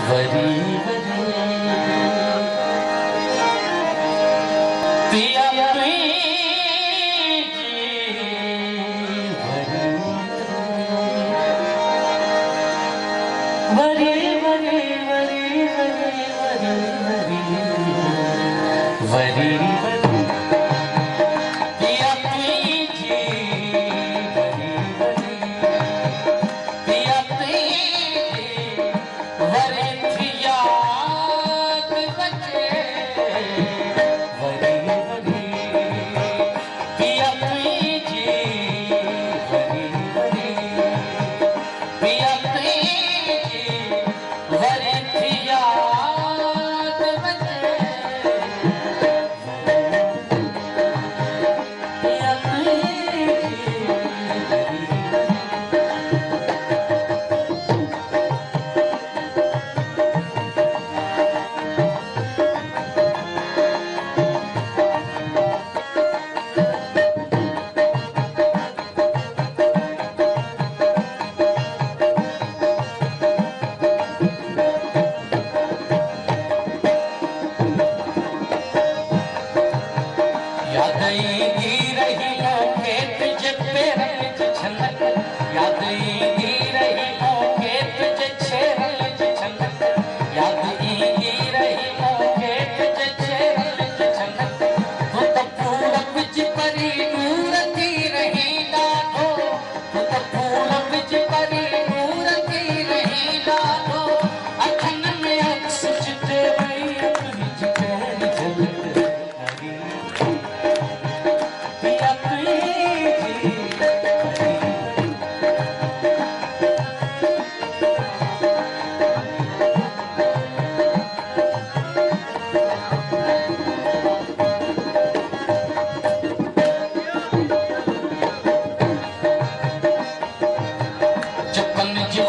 worry पिया worry worry worry worry पिया जी पिया वरी थिया बचे वरी पिया जी वरी पिया वरी थिया बचे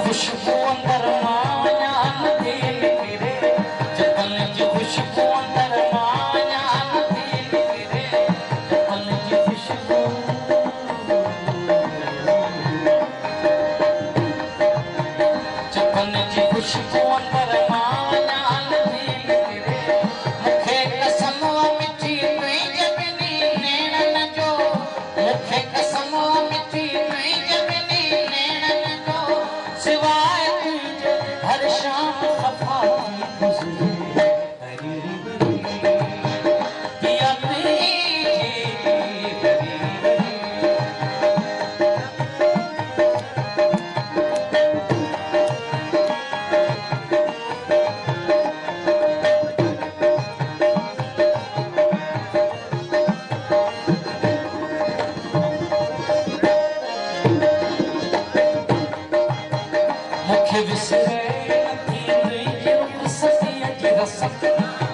खुशबू अंदर माया नदी निकले जपन जी खुशबू अंदर माया नदी निकले जपन जी खुशबू जपन जी खुशबू अंदर माया नदी निकले मुखे कसम मिठी तुई जगनी नैणन जो मुखे कसम मिठी तुई जगनी नैणन जो सिवाय तुझे हर शाम खफा गुजरे पिया मुखे विसरे नथी तुझी रुखसतीअ जी रसत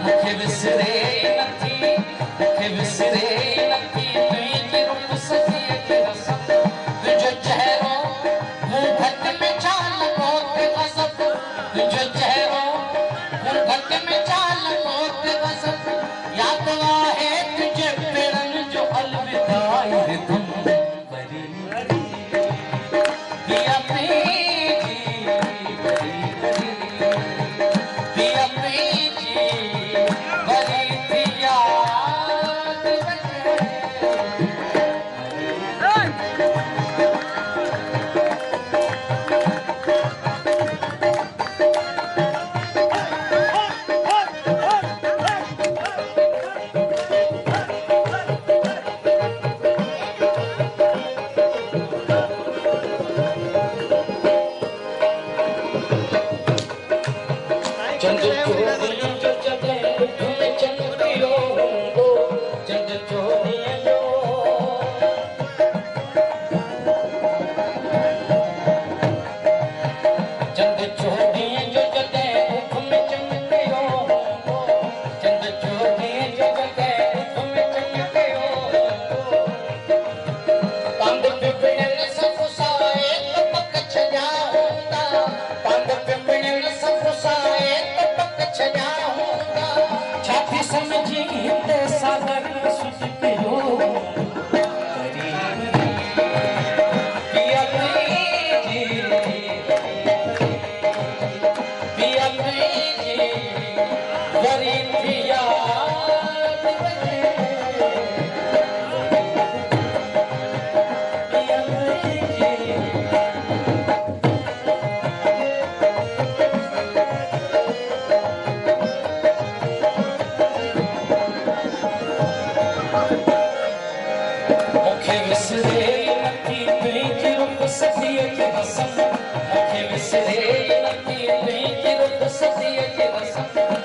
मुखे विसरे नथी मुखे विसरे नथी तुझी रुखसतीअ जी रसत तुंहिंजो चहिरो मूं घट में चाल मोत वसत तुंहिंजो चहिरो मूं घट में चाल मोत वसत याद आहे तुंहिंजे पेरनि जो अलविदाई रिदम वरी पिया पिया वरी थी याद वञे मूंखे विसरे नथी तुंहिंजी रुख़सतीअ जी रसम मूंखे विसरे नथी तुंहिंजी रुख़सतीअ जी रसम